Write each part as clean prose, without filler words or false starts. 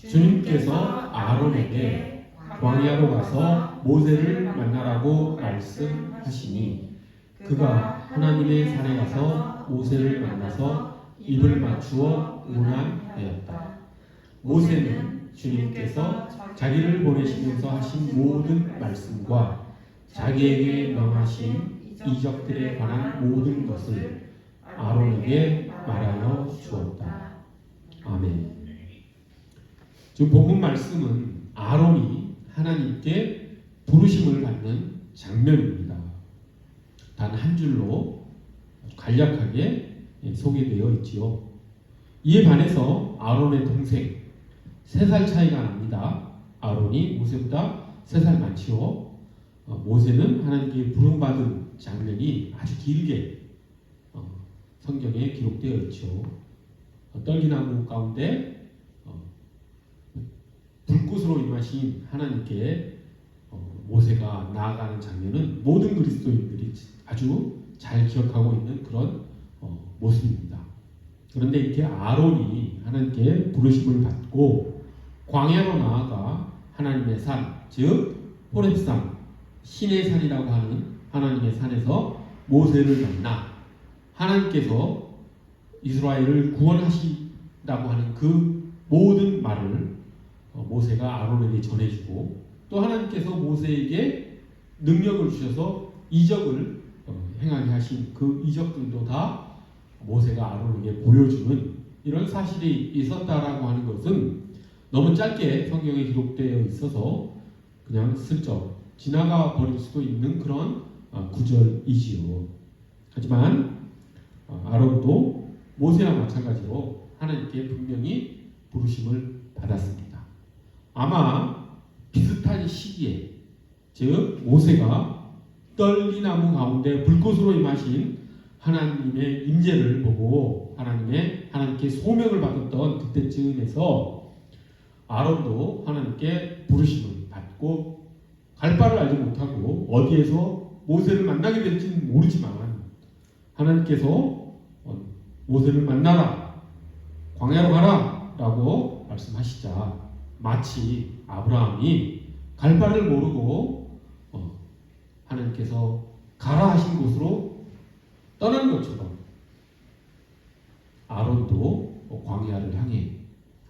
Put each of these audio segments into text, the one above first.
주님께서 아론에게 광야로 가서 모세를 만나라고 말씀하시니 그가 하나님의 산에 가서 모세를 만나서 입을 맞추어 문안하였다. 모세는 주님께서 자기를 보내시면서 하신 모든 말씀과 자기에게 명하신 이적들에 관한 모든 것을 아론에게 말하여 주었다. 아멘. 지금 본문 말씀은 아론이 하나님께 부르심을 받는 장면입니다. 단 한 줄로 간략하게 소개되어 있지요. 이에 반해서 아론의 동생 3살 차이가 납니다. 아론이 모세보다 3살 많지요. 모세는 하나님께 부름받은 장면이 아주 길게 성경에 기록되어 있죠. 떨기나무 가운데 불꽃으로 임하신 하나님께 모세가 나아가는 장면은 모든 그리스도인들이 아주 잘 기억하고 있는 그런 모습입니다. 그런데 이렇게 아론이 하나님께 부르심을 받고 광야로 나아가 하나님의 산, 즉 호렙산, 신의 산이라고 하는 하나님의 산에서 모세를 만나 하나님께서 이스라엘을 구원하신다고 하는 그 모든 말을 모세가 아론에게 전해주고 또 하나님께서 모세에게 능력을 주셔서 이적을 행하게 하신 그 이적들도 다 모세가 아론에게 보여주는 이런 사실이 있었다라고 하는 것은 너무 짧게 성경에 기록되어 있어서 그냥 슬쩍 지나가 버릴 수도 있는 그런 구절이지요. 하지만 아론도 모세와 마찬가지로 하나님께 분명히 부르심을 받았습니다. 아마 비슷한 시기에 즉 모세가 떨기나무 가운데 불꽃으로 임하신 하나님의 임재를 보고 하나님께 소명을 받았던 그때쯤에서 아론도 하나님께 부르심을 받고 갈 바를 알지 못하고 어디에서 모세를 만나게 될지는 모르지만 하나님께서 모세를 만나라, 광야로 가라 라고 말씀하시자 마치 아브라함이 갈 바를 모르고 하나님께서 가라 하신 곳으로 떠난 것처럼 아론도 광야를 향해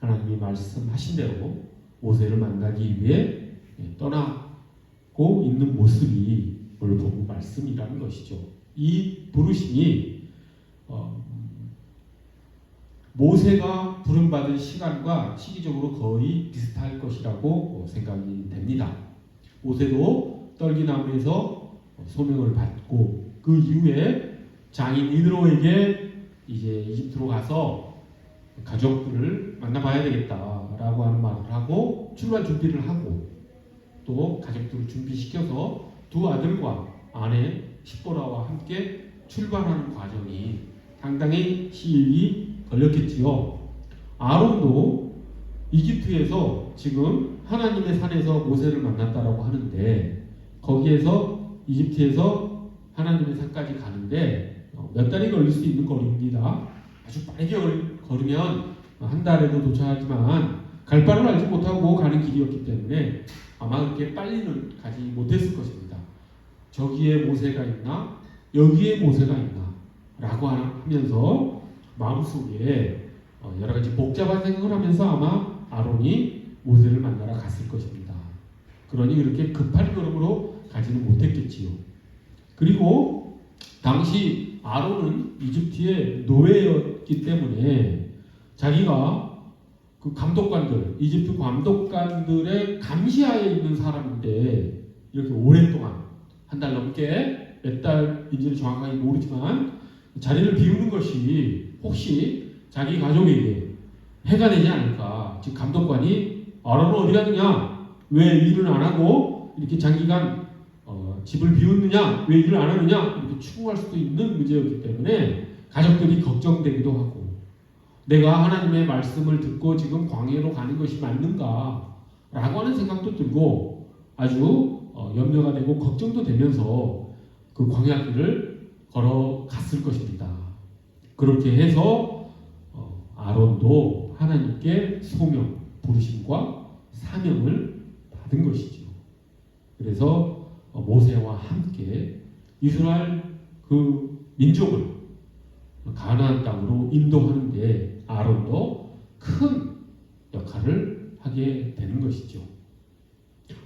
하나님이 말씀하신 대로 모세를 만나기 위해 떠나고 있는 모습이 오늘 본문 말씀이라는 것이죠. 이 부르심이 모세가 부름받은 시간과 시기적으로 거의 비슷할 것이라고 생각이 됩니다. 모세도 떨기나무에서 소명을 받고 그 이후에 장인 이드로에게 이제 이집트로 가서 가족들을 만나봐야 되겠다라고 하는 말을 하고 출발 준비를 하고 또 가족들을 준비시켜서 두 아들과 아내 십보라와 함께 출발하는 과정이 상당히 시일이 걸렸겠지요. 아론도 이집트에서 지금 하나님의 산에서 모세를 만났다라고 하는데 거기에서 이집트에서 하나님의 산까지 가는데 몇 달이 걸릴 수 있는 거리입니다. 아주 빠르게 걸으면 한 달에도 도착하지만 갈 바를 알지 못하고 가는 길이었기 때문에 아마 그렇게 빨리는 가지 못했을 것입니다. 저기에 모세가 있나? 여기에 모세가 있나? 라고 하면서 마음속에 여러 가지 복잡한 생각을 하면서 아마 아론이 모세를 만나러 갔을 것입니다. 그러니 그렇게 급한 걸음으로 가지는 못했겠지요. 그리고 당시 아론은 이집트의 노예였기 때문에 자기가 그 감독관들, 이집트 감독관들의 감시하에 있는 사람인데 이렇게 오랫동안 한 달 넘게 몇 달인지는 정확하게 모르지만 자리를 비우는 것이 혹시 자기 가족에게 해가 되지 않을까. 즉 감독관이 아론은 어디 갔느냐? 왜 일을 안 하고 이렇게 장기간 집을 비웠느냐? 왜 일을 안 하느냐? 이렇게 추궁할 수도 있는 문제였기 때문에 가족들이 걱정되기도 하고 내가 하나님의 말씀을 듣고 지금 광야로 가는 것이 맞는가? 라고 하는 생각도 들고 아주 염려가 되고 걱정도 되면서 그 광야길을 걸어갔을 것입니다. 그렇게 해서 아론도 하나님께 소명, 부르심과 사명을 받은 것이죠. 그래서 모세와 함께 이스라엘 그 민족을 가나안 땅으로 인도하는데 아론도 큰 역할을 하게 되는 것이죠.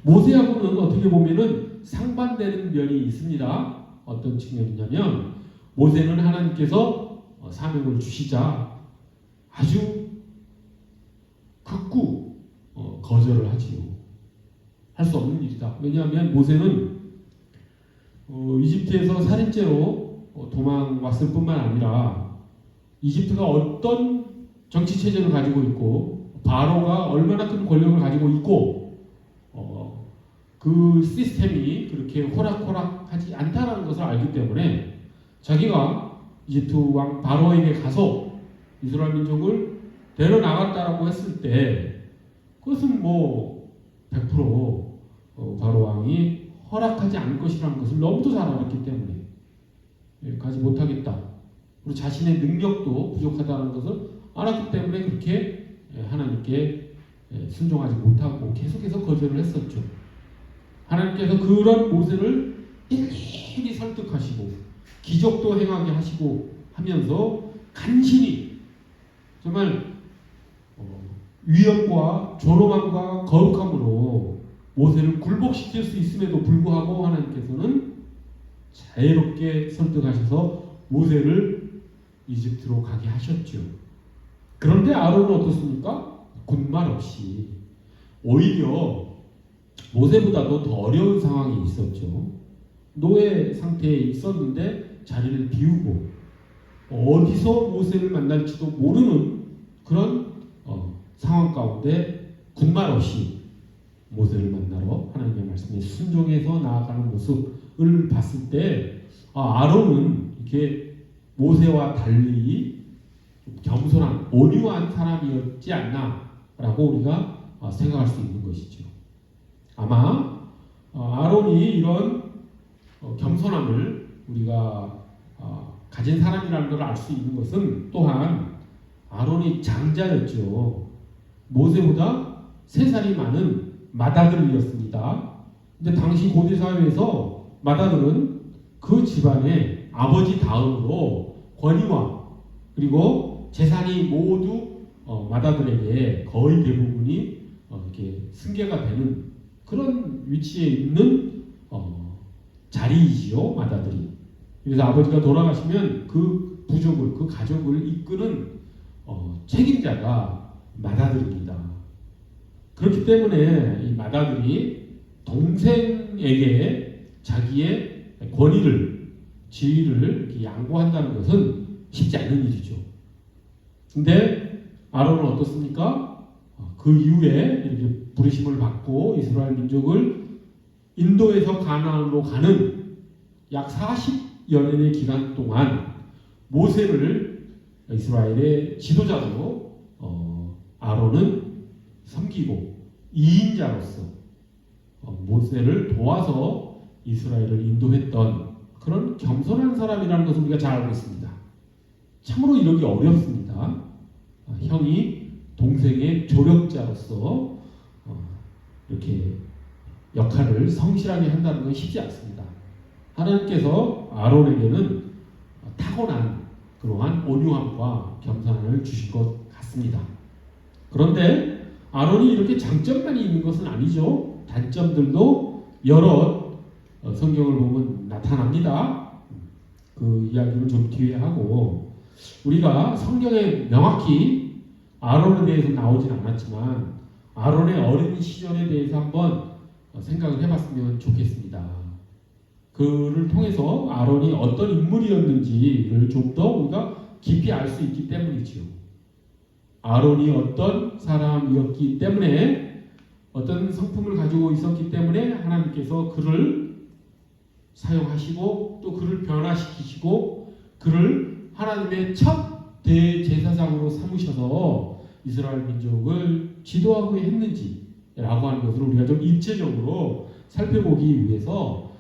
모세하고는 어떻게 보면은 상반되는 면이 있습니다. 어떤 측면이냐면 모세는 하나님께서 사명을 주시자 아주 극구 거절을 하지요. 할 수 없는 일이다. 왜냐하면 모세는 이집트에서 살인죄로 도망왔을 뿐만 아니라 이집트가 어떤 정치 체제를 가지고 있고 바로가 얼마나 큰 권력을 가지고 있고 그 시스템이 그렇게 호락호락하지 않다라는 것을 알기 때문에 자기가 이집트 왕 바로에게 가서 이스라엘 민족을 데려나갔다라고 했을 때 그것은 뭐 100% 바로 왕이 허락하지 않을 것이라는 것을 너무도 잘 알았기 때문에 가지 못하겠다. 그리고 자신의 능력도 부족하다는 것을 알았기 때문에 그렇게 하나님께 순종하지 못하고 계속해서 거절을 했었죠. 하나님께서 그런 모세를 일일이 설득하시고 기적도 행하게 하시고 하면서 간신히 정말 위험과 존엄함과 거룩함으로 모세를 굴복시킬 수 있음에도 불구하고 하나님께서는 자유롭게 설득하셔서 모세를 이집트로 가게 하셨죠. 그런데 아론은 어떻습니까? 군말 없이 오히려 모세보다도 더 어려운 상황이 있었죠. 노예 상태에 있었는데 자리를 비우고 어디서 모세를 만날지도 모르는 그런 상황 가운데 군말 없이 모세를 만나러 하나님의 말씀에 순종해서 나아가는 모습을 봤을 때 아론은 이렇게 모세와 달리 겸손한 온유한 사람이었지 않나라고 우리가 생각할 수 있는 것이죠. 아마 아론이 이런 겸손함을 우리가 가진 사람이라는 걸 알 수 있는 것은 또한 아론이 장자였죠. 모세보다 3살이 많은 맏아들이었습니다. 근데 당시 고대 사회에서 맏아들은 그 집안의 아버지 다음으로 권위와 그리고 재산이 모두 맏아들에게 거의 대부분이 이렇게 승계가 되는 그런 위치에 있는 자리이지요, 맏아들이. 그래서 아버지가 돌아가시면 그 부족을, 그 가족을 이끄는 책임자가 맏아들입니다. 그렇기 때문에 이 맏아들이 동생에게 자기의 권위를, 지위를 이렇게 양보한다는 것은 쉽지 않은 일이죠. 근데 아론은 어떻습니까? 그 이후에 이렇게 부르심을 받고 이스라엘 민족을 인도에서 가나안으로 가는 약 40여 년의 기간 동안 모세를 이스라엘의 지도자로 아론은 섬기고 2인자로서 모세를 도와서 이스라엘을 인도했던 그런 겸손한 사람이라는 것을 우리가 잘 알고 있습니다. 참으로 이러기 어렵습니다. 형이 동생의 조력자로서 이렇게 역할을 성실하게 한다는 건 쉽지 않습니다. 하나님께서 아론에게는 타고난 그러한 온유함과 겸손함을 주신 것 같습니다. 그런데 아론이 이렇게 장점만 있는 것은 아니죠. 단점들도 여러 성경을 보면 나타납니다. 그 이야기는 좀 뒤에 하고 우리가 성경에 명확히 아론에 대해서 나오진 않았지만 아론의 어린 시절에 대해서 한번 생각을 해봤으면 좋겠습니다. 그를 통해서 아론이 어떤 인물이었는지를 좀 더 우리가 깊이 알 수 있기 때문이지요. 아론이 어떤 사람이었기 때문에 어떤 성품을 가지고 있었기 때문에 하나님께서 그를 사용하시고 또 그를 변화시키시고 그를 하나님의 첫 대제사장으로 삼으셔서 이스라엘 민족을 지도하고 했는지라고 하는 것을 우리가 좀 입체적으로 살펴보기 위해서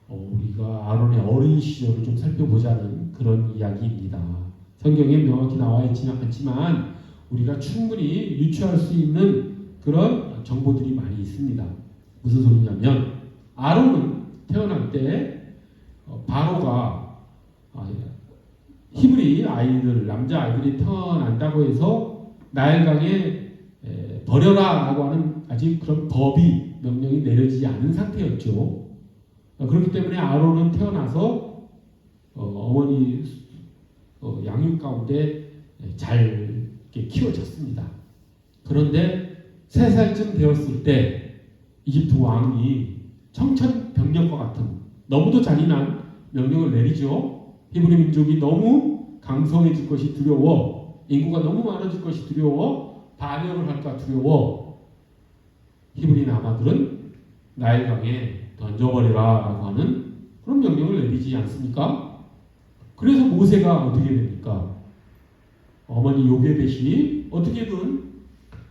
우리가 아론의 어린 시절을 좀 살펴보자는 그런 이야기입니다. 성경에 명확히 나와 있지는 않지만 우리가 충분히 유추할 수 있는 그런 정보들이 많이 있습니다. 무슨 소리냐면 아론은 태어날 때 바로가 히브리 아이들, 남자 아이들이 태어난다고 해서 나일강에 버려라 라고 하는 아직 그런 법이 명령이 내려지지 않은 상태였죠. 그렇기 때문에 아론은 태어나서 어머니 양육 가운데 잘 키워졌습니다. 그런데 3살쯤 되었을 때 이집트 왕이 청천벽력과 같은 너무도 잔인한 명령을 내리죠. 히브리 민족이 너무 강성해질 것이 두려워, 인구가 너무 많아질 것이 두려워, 반역을 할까 두려워 히브리 남아들은 나일강에 던져버리라 라고 하는 그런 명령을 내리지 않습니까? 그래서 모세가 어떻게 됩니까? 어머니 요게벳이 어떻게든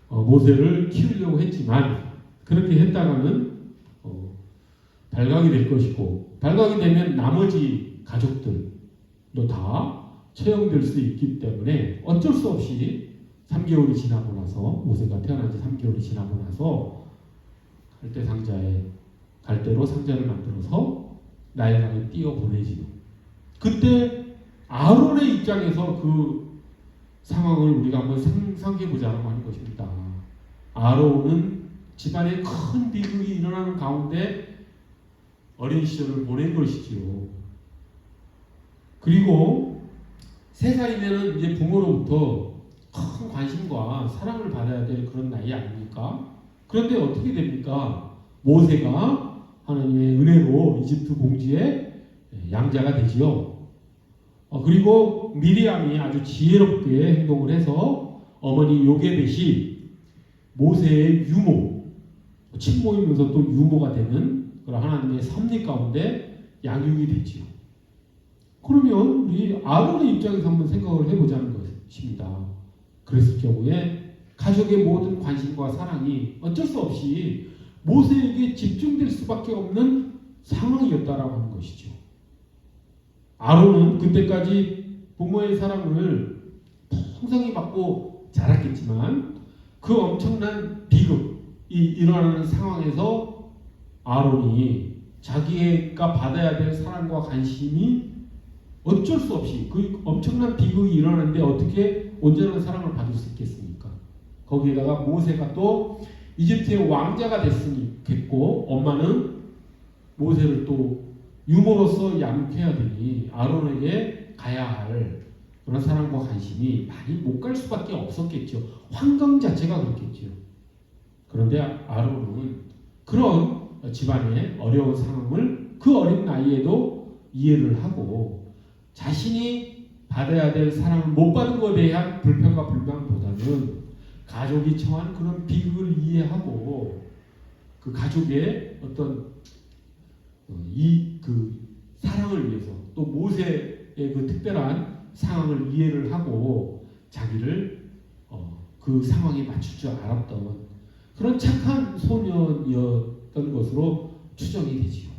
모세를 키우려고 했지만 그렇게 했다가는 발각이 될 것이고, 발각이 되면 나머지 가족들도 다 처형될 수 있기 때문에 어쩔 수 없이 3개월이 지나고 나서, 모세가 태어난 지 3개월이 지나고 나서 갈대로 상자를 만들어서 나일강에 띄어 보내지요. 그때 아론의 입장에서 그 상황을 우리가 한번 상상해 보자고 하는 것입니다. 아론은 집안에 큰 비극이 일어나는 가운데 어린 시절을 보낸 것이지요. 그리고 3살이면 이제 부모로부터 큰 관심과 사랑을 받아야 될 그런 나이 아닙니까? 그런데 어떻게 됩니까? 모세가 하나님의 은혜로 이집트 공주의 양자가 되지요. 그리고 미리암이 아주 지혜롭게 행동을 해서 어머니 요게벳이 모세의 유모, 친모이면서 또 유모가 되는 그런 하나님의 섭리 가운데 양육이 되지요. 그러면 우리 아론의 입장에서 한번 생각을 해보자는 것입니다. 그랬을 경우에 가족의 모든 관심과 사랑이 어쩔 수 없이 모세에게 집중될 수밖에 없는 상황이었다라고 하는 것이죠. 아론은 그때까지 부모의 사랑을 풍성히 받고 자랐겠지만 그 엄청난 비극이 일어나는 상황에서 아론이 자기가 받아야 될 사랑과 관심이 어쩔 수 없이 그 엄청난 비극이 일어나는데 어떻게 온전한 사랑을 받을 수 있겠습니까? 거기에다가 모세가 또 이집트의 왕자가 됐고 엄마는 모세를 또 유모로서 양육해야 되니 아론에게 가야 할 그런 사랑과 관심이 많이 못 갈 수밖에 없었겠죠. 환경 자체가 그렇겠죠. 그런데 아론은 그런 집안의 어려운 상황을 그 어린 나이에도 이해를 하고 자신이 받아야 될 사랑을 못 받은 것에 대한 불평과 불만보다는 가족이 처한 그런 비극을 이해하고 그 가족의 어떤 그 사랑을 위해서 또 모세의 그 특별한 상황을 이해를 하고 자기를 그 상황에 맞출 줄 알았던 그런 착한 소년이었던 것으로 추정이 되지요.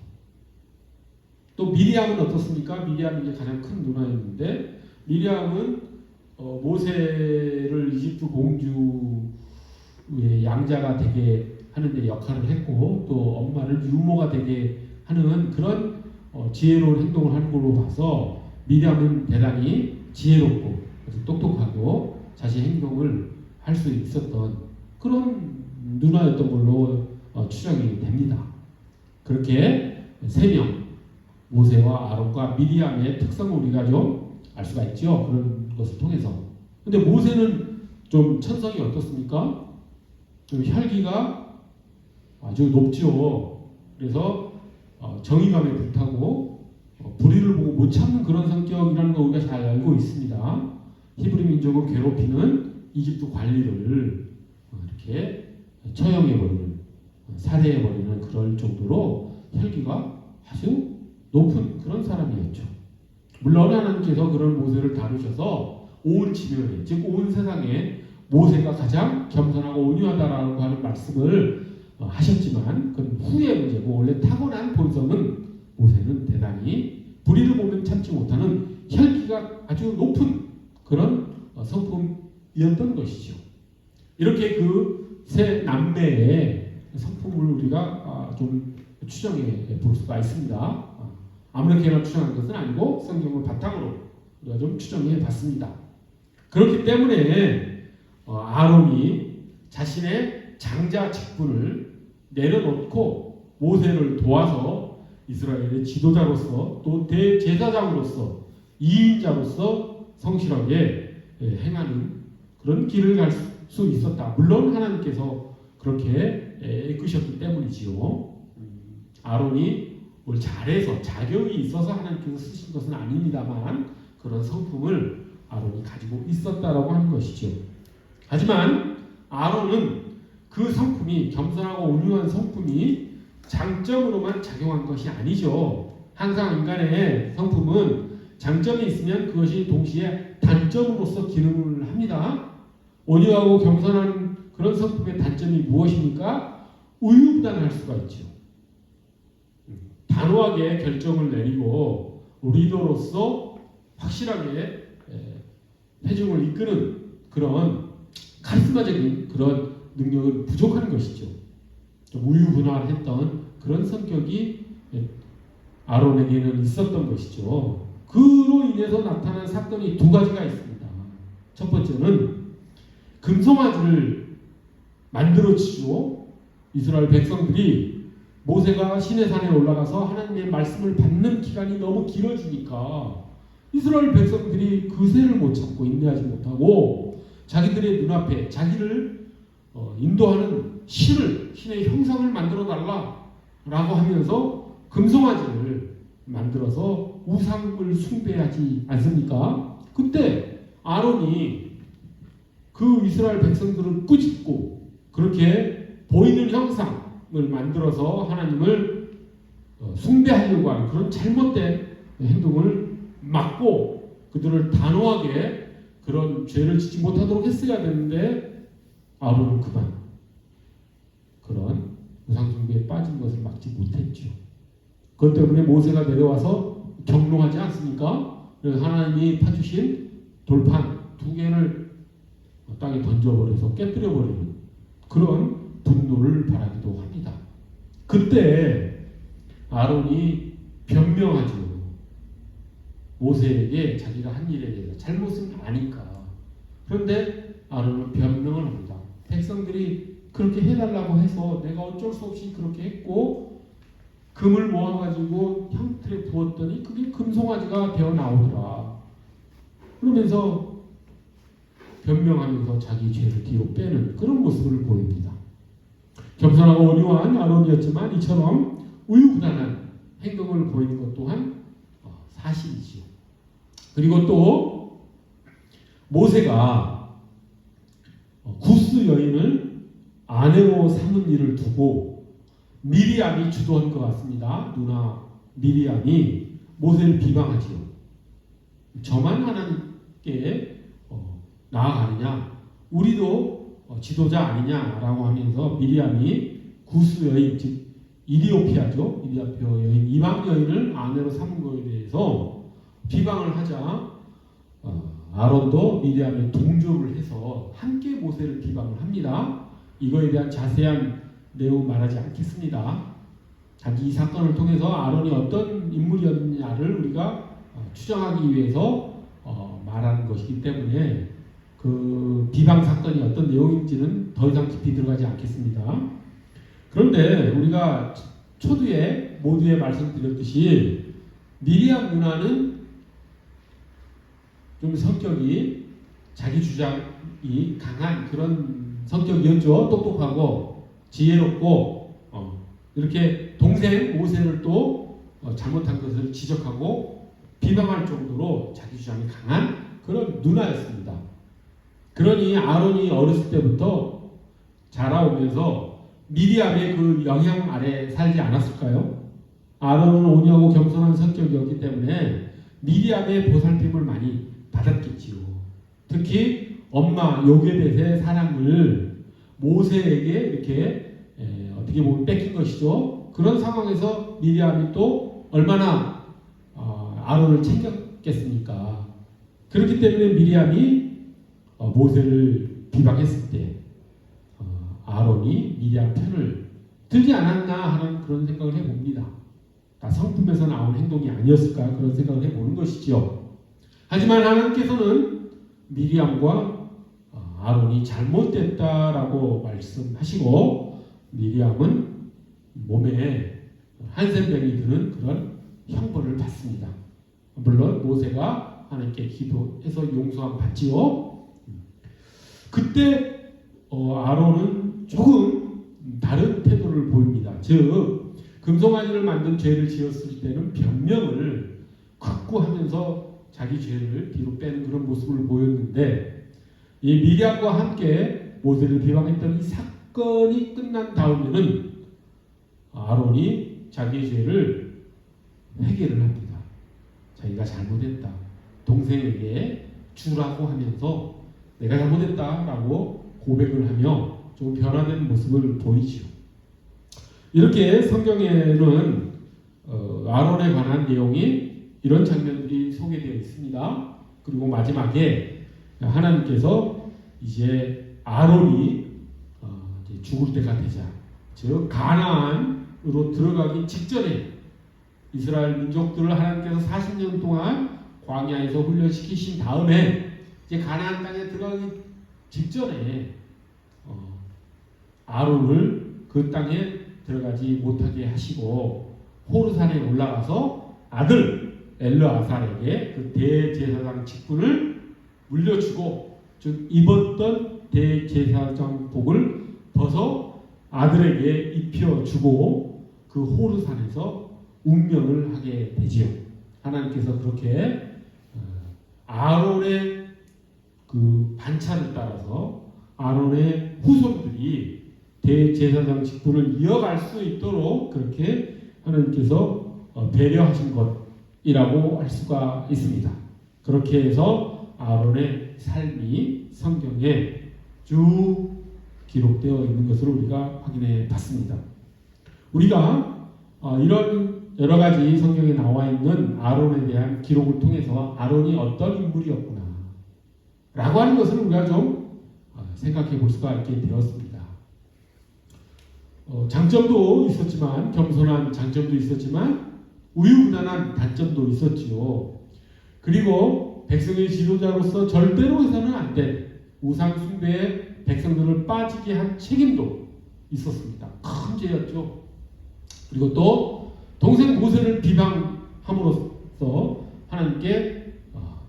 또 미리암은 어떻습니까? 미리암이 이제 가장 큰 누나였는데 미리암은 모세를 이집트 공주의 양자가 되게 하는 데 역할을 했고 또 엄마를 유모가 되게 하는 그런 지혜로운 행동을 하는 걸로 봐서 미리암은 대단히 지혜롭고 똑똑하고 자신의 행동을 할 수 있었던 그런 누나였던 걸로 추정이 됩니다. 그렇게 3명 모세와 아론과 미리암의 특성을 우리가 좀 알 수가 있죠. 그런 것을 통해서. 근데 모세는 좀 천성이 어떻습니까? 좀 혈기가 아주 높죠. 그래서 정의감에 불타고 불의를 보고 못 참는 그런 성격이라는 거 우리가 잘 알고 있습니다. 히브리 민족을 괴롭히는 이집트 관리를 이렇게 처형해버리는, 살해해버리는 그럴 정도로 혈기가 아주 높은 그런 사람이었죠. 물론 하나님께서 그런 모세를 다루셔서 온 지면에, 즉 온 세상에 모세가 가장 겸손하고 온유하다라고 하는 말씀을 하셨지만 그건 후의 문제고 원래 타고난 본성은 모세는 대단히 불의를 보면 참지 못하는 혈기가 아주 높은 그런 성품이었던 것이죠. 이렇게 그 세 남매의 성품을 우리가 좀 추정해 볼 수가 있습니다. 아무렇게나 추정한 것은 아니고 성경을 바탕으로 우리가 좀 추정해 봤습니다. 그렇기 때문에 아론이 자신의 장자 직분을 내려놓고 모세를 도와서 이스라엘의 지도자로서 또 대제사장으로서 2인자로서 성실하게 행하는 그런 길을 갈 수 있었다. 물론 하나님께서 그렇게 이끄셨기 때문이지요. 아론이 뭘 잘해서 자격이 있어서 하나님께서 쓰신 것은 아닙니다만 그런 성품을 아론이 가지고 있었다라고 하는 것이죠. 하지만 아론은 그 성품이 겸손하고 온유한 성품이 장점으로만 작용한 것이 아니죠. 항상 인간의 성품은 장점이 있으면 그것이 동시에 단점으로서 기능을 합니다. 온유하고 겸손한 그런 성품의 단점이 무엇입니까? 우유부단할 수가 있죠. 단호하게 결정을 내리고 리더로서 확실하게 회중을 이끄는 그런 카리스마적인 그런 능력은 부족한 것이죠. 좀 우유부단했던 그런 성격이 아론에게는 있었던 것이죠. 그로 인해서 나타난 사건이 두 가지가 있습니다. 첫 번째는 금송아지를 만들어주죠. 이스라엘 백성들이 모세가 시내산에 올라가서 하나님의 말씀을 받는 기간이 너무 길어지니까 이스라엘 백성들이 그새를 못 참고 인내하지 못하고 자기들의 눈앞에 자기를 인도하는 신의 형상을 만들어 달라라고 하면서 금송아지를 만들어서 우상을 숭배하지 않습니까? 그때 아론이 그 이스라엘 백성들을 꾸짖고 그렇게 보이는 형상을 만들어서 하나님을 숭배하려고 하는 그런 잘못된 행동을 막고 그들을 단호하게 그런 죄를 짓지 못하도록 했어야 되는데 아론은 그만 그런 우상숭배에 빠진 것을 막지 못했죠. 그것 때문에 모세가 내려와서 경롱하지 않습니까? 그래서 하나님이 파주신 돌판 2개를 땅에 던져버려서 깨뜨려버리는 그런 분노를 바라기도 합니다. 그때 아론이 변명하죠. 모세에게 자기가 한 일에 대해서 잘못은 아니까. 그런데 아론은 변명을 합니다. 백성들이 그렇게 해달라고 해서 내가 어쩔 수 없이 그렇게 했고 금을 모아가지고 향틀에 부었더니 그게 금송아지가 되어 나오더라. 그러면서 변명하면서 자기 죄를 뒤로 빼는 그런 모습을 보입니다. 겸손하고 온유한 아론이었지만 이처럼 우유부단한 행동을 보이는 것 또한 사실이지요. 그리고 또 모세가 구스 여인을 아내로 삼은 일을 두고 미리암이 주도한 것 같습니다. 누나 미리암이 모세를 비방하지요. 저만 하나님께 나아가느냐? 우리도 지도자 아니냐라고 하면서 미리암이 구스 여인, 즉 이디오피아죠. 이디오피아 여인, 이방 여인을 아내로 삼은 것에 대해서 비방을 하자 아론도 미리암에 동조를 해서 함께 모세를 비방을 합니다. 이거에 대한 자세한 내용 말하지 않겠습니다. 단지 이 사건을 통해서 아론이 어떤 인물이었느냐를 우리가 추정하기 위해서 말하는 것이기 때문에 그 비방 사건이 어떤 내용인지는 더 이상 깊이 들어가지 않겠습니다. 그런데 우리가 초두에 모두에 말씀드렸듯이 미리암 누나는 좀 성격이 자기 주장이 강한 그런 성격이었죠. 똑똑하고 지혜롭고 이렇게 동생 모세를 또 잘못한 것을 지적하고 비방할 정도로 자기 주장이 강한 그런 누나였습니다. 그러니 아론이 어렸을 때부터 자라오면서 미리암의 그 영향 아래 살지 않았을까요? 아론은 온유하고 겸손한 성격이었기 때문에 미리암의 보살핌을 많이 받았겠지요. 특히 엄마 요게벳의 사랑을 모세에게 이렇게 어떻게 보면 뺏긴 것이죠. 그런 상황에서 미리암이 또 얼마나 아론을 챙겼겠습니까? 그렇기 때문에 미리암이 모세를 비방했을 때 아론이 미디안 편을 들지 않았나 하는 그런 생각을 해봅니다. 다 성품에서 나온 행동이 아니었을까 그런 생각을 해보는 것이죠. 하지만 하나님께서는 미리암과 아론이 잘못됐다라고 말씀하시고 미리암은 몸에 한센병이 드는 그런 형벌을 받습니다. 물론 모세가 하나님께 기도해서 용서함 받지요. 그때 아론은 조금 다른 태도를 보입니다. 즉 금송아지를 만든 죄를 지었을 때는 변명을 확고하면서 자기 죄를 뒤로 빼는 그런 모습을 보였는데 이 미리암과 함께 모세를 비방했던 이 사건이 끝난 다음에는 아론이 자기의 죄를 회개를 합니다. 자기가 잘못했다. 동생에게 주라고 하면서 내가 잘못했다라고 고백을 하며 좀 변화된 모습을 보이죠. 이렇게 성경에는 아론에 관한 내용이 이런 장면들이 소개되어 있습니다. 그리고 마지막에 하나님께서 이제 아론이 이제 죽을 때가 되자, 즉 가나안으로 들어가기 직전에 이스라엘 민족들을 하나님께서 40년 동안 광야에서 훈련시키신 다음에 이제 가나안 땅에 들어가기 직전에 아론을 그 땅에 들어가지 못하게 하시고 호르산에 올라가서 아들 엘르아살에게 그 대제사장 직분을 물려주고 즉 입었던 대제사장복을 벗어 아들에게 입혀주고 그 호르산에서 운명을 하게 되지요. 하나님께서 그렇게 아론의 그 반차를 따라서 아론의 후손들이 대제사장 직분을 이어갈 수 있도록 그렇게 하나님께서 배려하신 것이라고 할 수가 있습니다. 그렇게 해서 아론의 삶이 성경에 쭉 기록되어 있는 것을 우리가 확인해 봤습니다. 우리가 이런 여러 가지 성경에 나와 있는 아론에 대한 기록을 통해서 아론이 어떤 인물이었구나 라고 하는 것을 우리가 좀 생각해 볼 수가 있게 되었습니다. 장점도 있었지만 겸손한 장점도 있었지만 우유부단한 단점도 있었지요. 그리고 백성의 지도자로서 절대로 해서는 안 될 우상 숭배에 백성들을 빠지게 한 책임도 있었습니다. 큰 죄였죠. 그리고 또 동생 모세를 비방함으로써 하나님께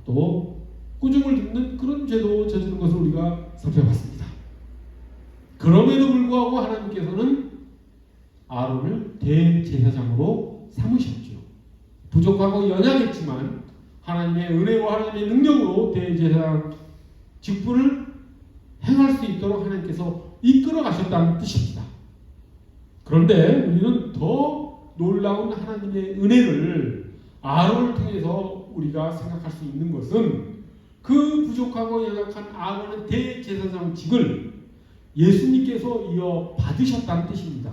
또 꾸중을 듣는 그런 죄도 저지른 것을 우리가 살펴봤습니다. 그럼에도 불구하고 하나님께서는 아론을 대제사장으로 삼으셨죠. 부족하고 연약했지만 하나님의 은혜와 하나님의 능력으로 대제사장 직분을 행할 수 있도록 하나님께서 이끌어 가셨다는 뜻입니다. 그런데 우리는 더 놀라운 하나님의 은혜를 아론을 통해서 우리가 생각할 수 있는 것은 그 부족하고 연약한 아론의 대제사장직을 예수님께서 이어 받으셨다는 뜻입니다.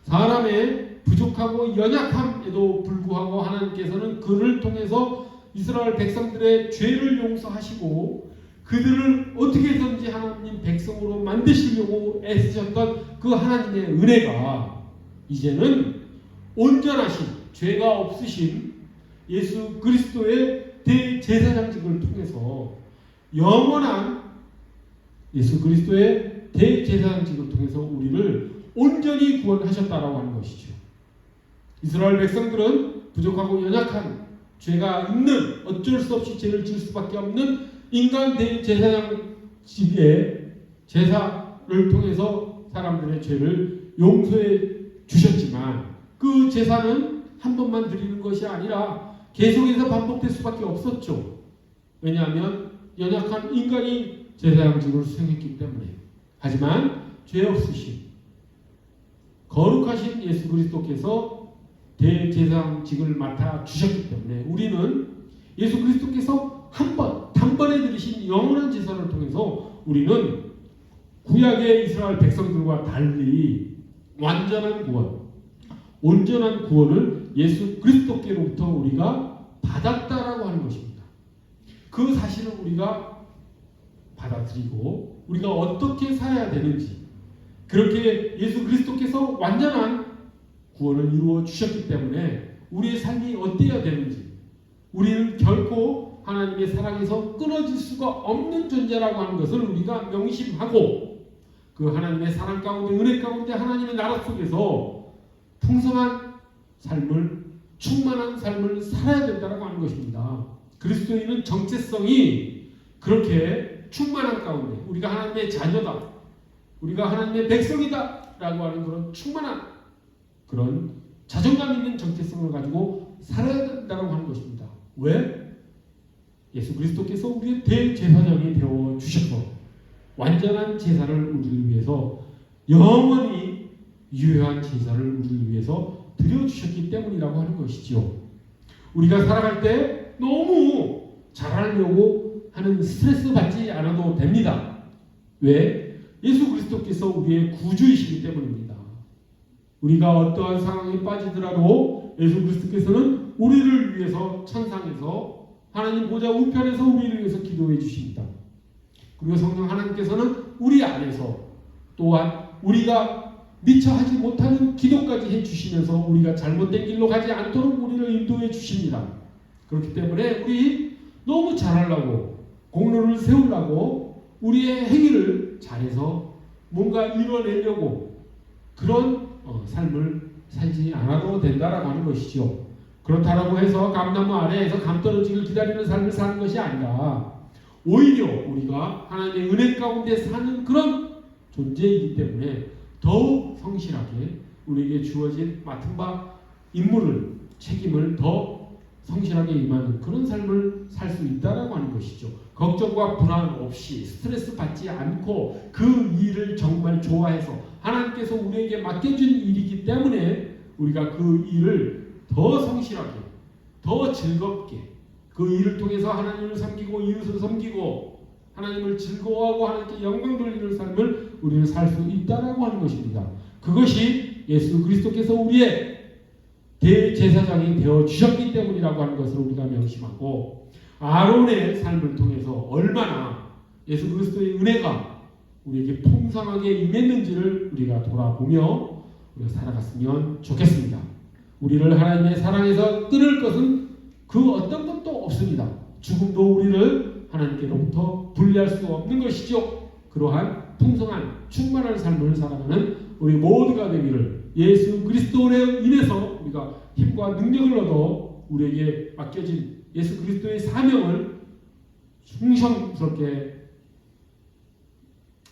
사람의 부족하고 연약함에도 불구하고 하나님께서는 그를 통해서 이스라엘 백성들의 죄를 용서하시고 그들을 어떻게 해서든지 하나님 백성으로 만드시려고 애쓰셨던 그 하나님의 은혜가 이제는 온전하신 죄가 없으신 예수 그리스도의 대제사장직을 통해서 영원한 예수 그리스도의 대제사장직을 통해서 우리를 온전히 구원하셨다라고 하는 것이죠. 이스라엘 백성들은 부족하고 연약한 죄가 있는 어쩔 수 없이 죄를 지을 수밖에 없는 인간 대제사장직의 제사를 통해서 사람들의 죄를 용서해 주셨지만 그 제사는 한 번만 드리는 것이 아니라 계속해서 반복될 수밖에 없었죠. 왜냐하면 연약한 인간이 제사장직을 수행했기 때문에. 하지만 죄 없으신 거룩하신 예수 그리스도께서 대제사장직을 맡아 주셨기 때문에 우리는 예수 그리스도께서 한 번 단번에 드리신 영원한 제사를 통해서 우리는 구약의 이스라엘 백성들과 달리 완전한 구원, 온전한 구원을 예수 그리스도께로부터 우리가 받았다라고 하는 것입니다. 그 사실을 우리가 받아들이고 우리가 어떻게 살아야 되는지, 그렇게 예수 그리스도께서 완전한 구원을 이루어 주셨기 때문에 우리의 삶이 어때야 되는지, 우리는 결코 하나님의 사랑에서 끊어질 수가 없는 존재라고 하는 것을 우리가 명심하고, 그 하나님의 사랑 가운데, 은혜 가운데, 하나님의 나라 속에서 풍성한 삶을, 충만한 삶을 살아야 된다고 하는 것입니다. 그리스도인은 정체성이 그렇게 충만한 가운데, 우리가 하나님의 자녀다, 우리가 하나님의 백성이다 라고 하는 그런 충만한, 그런 자존감 있는 정체성을 가지고 살아야 된다고 하는 것입니다. 왜? 예수 그리스도께서 우리의 대제사장이 되어 주셔서 완전한 제사를 우리를 위해서, 영원히 유효한 제사를 우리를 위해서 드려주셨기 때문이라고 하는 것이죠. 우리가 살아갈 때 너무 잘하려고 하는 스트레스 받지 않아도 됩니다. 왜? 예수 그리스도께서 우리의 구주이시기 때문입니다. 우리가 어떠한 상황에 빠지더라도 예수 그리스도께서는 우리를 위해서 천상에서, 하나님 보좌 우편에서 우리를 위해서 기도해 주십니다. 그리고 성령 하나님께서는 우리 안에서 또한 우리가 미처 하지 못하는 기도까지 해주시면서 우리가 잘못된 길로 가지 않도록 우리를 인도해 주십니다. 그렇기 때문에 우리 너무 잘하려고, 공로를 세우려고, 우리의 행위를 잘해서 뭔가 이뤄내려고 그런 삶을 살지 않아도 된다라고 하는 것이죠. 그렇다라고 해서 감나무 아래에서 감 떨어지기를 기다리는 삶을 사는 것이 아니라, 오히려 우리가 하나님의 은혜 가운데 사는 그런 존재이기 때문에 더욱 성실하게 우리에게 주어진 맡은 바 임무를, 책임을 더 성실하게 임하는 그런 삶을 살 수 있다라고 하는 것이죠. 걱정과 불안 없이 스트레스 받지 않고 그 일을 정말 좋아해서 하나님께서 우리에게 맡겨준 일이기 때문에 우리가 그 일을 더 성실하게, 더 즐겁게, 그 일을 통해서 하나님을 섬기고 이웃을 섬기고 하나님을 즐거워하고 하나님께 영광 돌리는 삶을 우리는 살 수 있다라고 하는 것입니다. 그것이 예수 그리스도께서 우리의 대제사장이 되어 주셨기 때문이라고 하는 것을 우리가 명심하고, 아론의 삶을 통해서 얼마나 예수 그리스도의 은혜가 우리에게 풍성하게 임했는지를 우리가 돌아보며 우리가 살아갔으면 좋겠습니다. 우리를 하나님의 사랑에서 끊을 것은 그 어떤 것도 없습니다. 죽음도 우리를 하나님께로부터 분리할 수 없는 것이죠. 그러한 풍성한 충만한 삶을 살아가는 우리 모두가 되기를, 예수 그리스도로 인해서 우리가 힘과 능력을 얻어 우리에게 맡겨진 예수 그리스도의 사명을 충성스럽게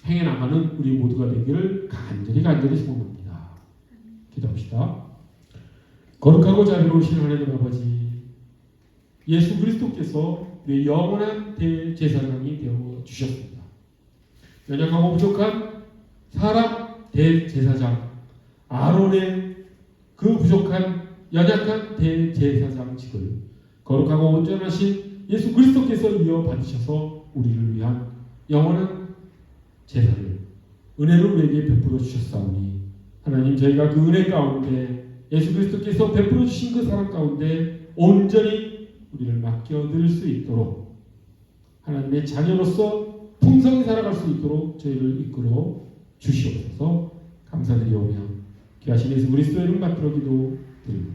행해 나가는 우리 모두가 되기를 간절히 소원합니다. 기도합시다. 거룩하고 자비로우신 하나님 아버지, 예수 그리스도께서 우리의 영원한 대제사장이 되어 주셨습니다. 연약하고 부족한 사람 대제사장 아론의 그 부족한 연약한 대제사장직을 거룩하고 온전하신 예수 그리스도께서 이어받으셔서 우리를 위한 영원한 제사를, 은혜를 우리에게 베풀어 주셨사오니, 하나님, 저희가 그 은혜 가운데 예수 그리스도께서 베풀어 주신 그 사랑 가운데 온전히 우리를 맡겨드릴 수 있도록, 하나님의 자녀로서 풍성히 살아갈 수 있도록 저희를 이끌어 주시옵소서. 감사드리오며 귀하신 예수 그리스도의 이름 받들어 기도드립니다.